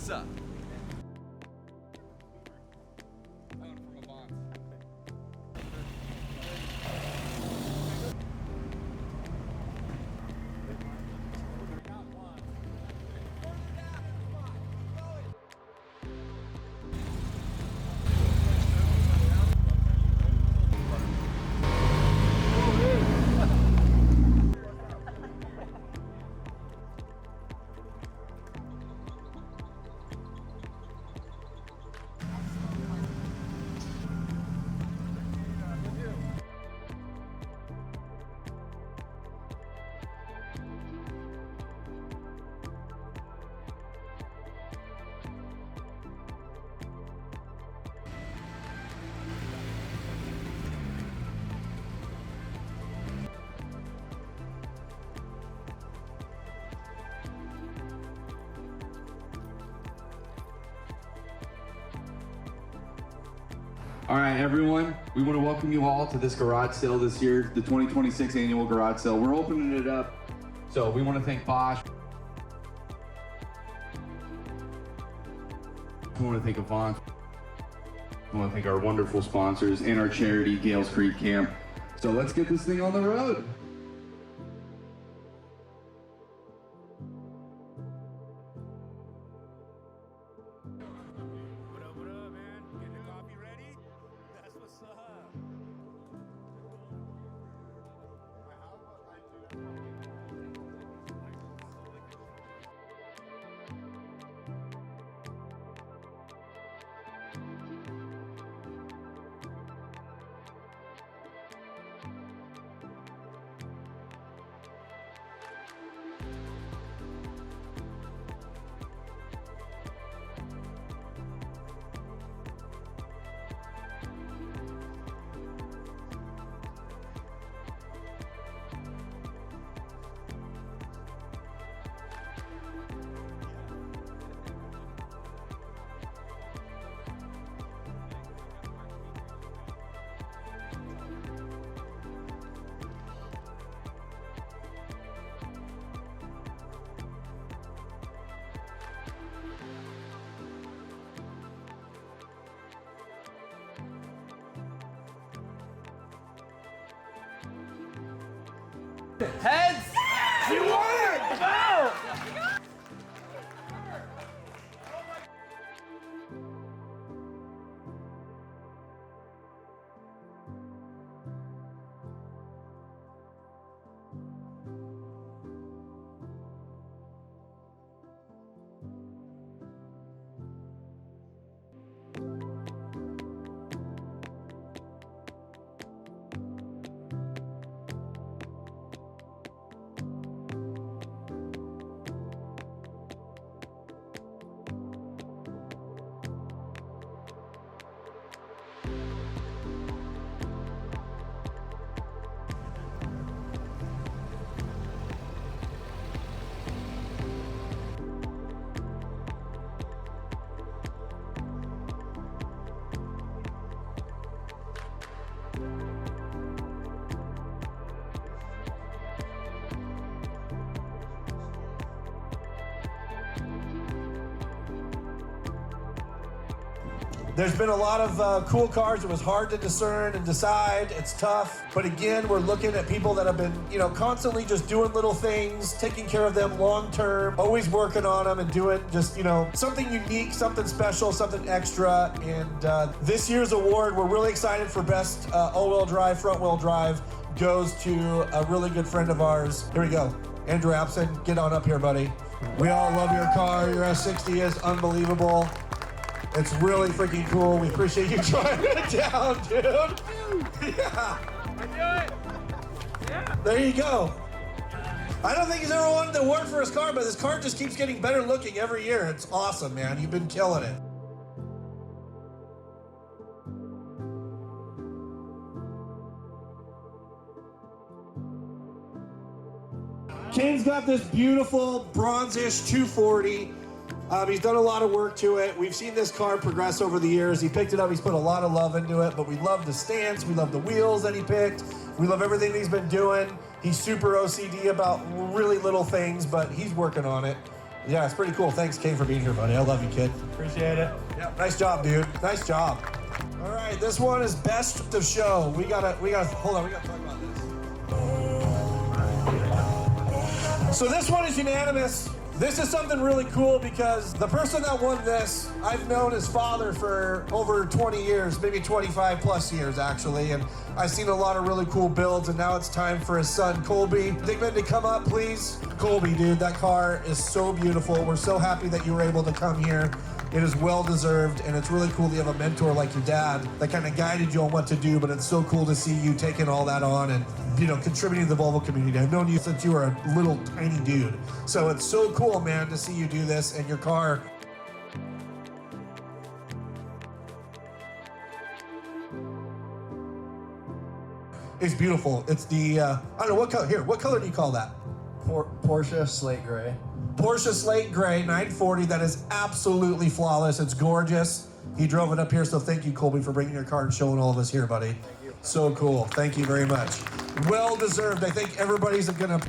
What's up? All right, everyone, we want to welcome you all to this garage sale this year, the 2026 annual garage sale. We're opening it up, so we want to thank Bosch. We want to thank Avant. We want to thank our wonderful sponsors and our charity, Gales Creek Camp. So let's get this thing on the road. Heads! She won! Go! There's been a lot of cool cars. It was hard to discern and decide. It's tough. But again, we're looking at people that have been, constantly just doing little things, taking care of them long term, always working on them and doing just, something unique, something special, something extra. And this year's award, we're really excited for best all-wheel drive, front-wheel drive, goes to a really good friend of ours. Here we go. Andrew Apson, get on up here, buddy. We all love your car. Your S60 is unbelievable. It's really freaking cool. We appreciate you trying it down, dude. Yeah. I do it. Yeah. There you go. I don't think he's ever wanted the award for his car, but his car just keeps getting better looking every year. It's awesome, man. You've been killing it. Kane's got this beautiful bronzish 240. He's done a lot of work to it. We've seen this car progress over the years. He picked it up. He's put a lot of love into it, but we love the stance. We love the wheels that he picked. We love everything he's been doing. He's super OCD about really little things, but he's working on it. Yeah, it's pretty cool. Thanks, Kane, for being here, buddy. I love you, kid. Appreciate it. Yeah, nice job, dude. Nice job. All right, this one is best of show. We gotta, hold on, we gotta talk about this. So this one is unanimous. This is something really cool because the person that won this, I've known his father for over 20 years, maybe 25 plus years actually, and I've seen a lot of really cool builds, and now it's time for his son, Colby. Digman, to come up, please. Colby, dude, that car is so beautiful. We're so happy that you were able to come here. It is well-deserved, and it's really cool that you have a mentor like your dad that kind of guided you on what to do, but it's so cool to see you taking all that on and, you know, contributing to the Volvo community. I've known you since you were a little tiny dude. So it's so cool, man, to see you do this, and your car is beautiful. It's the, I don't know, what color, here, what color do you call that? Porsche Slate Gray. Porsche Slate Gray 940. That is absolutely flawless. It's gorgeous. He drove it up here, so thank you, Colby, for bringing your car and showing all of us here, buddy. Thank you. So cool. Thank you very much. Well deserved. I think everybody's gonna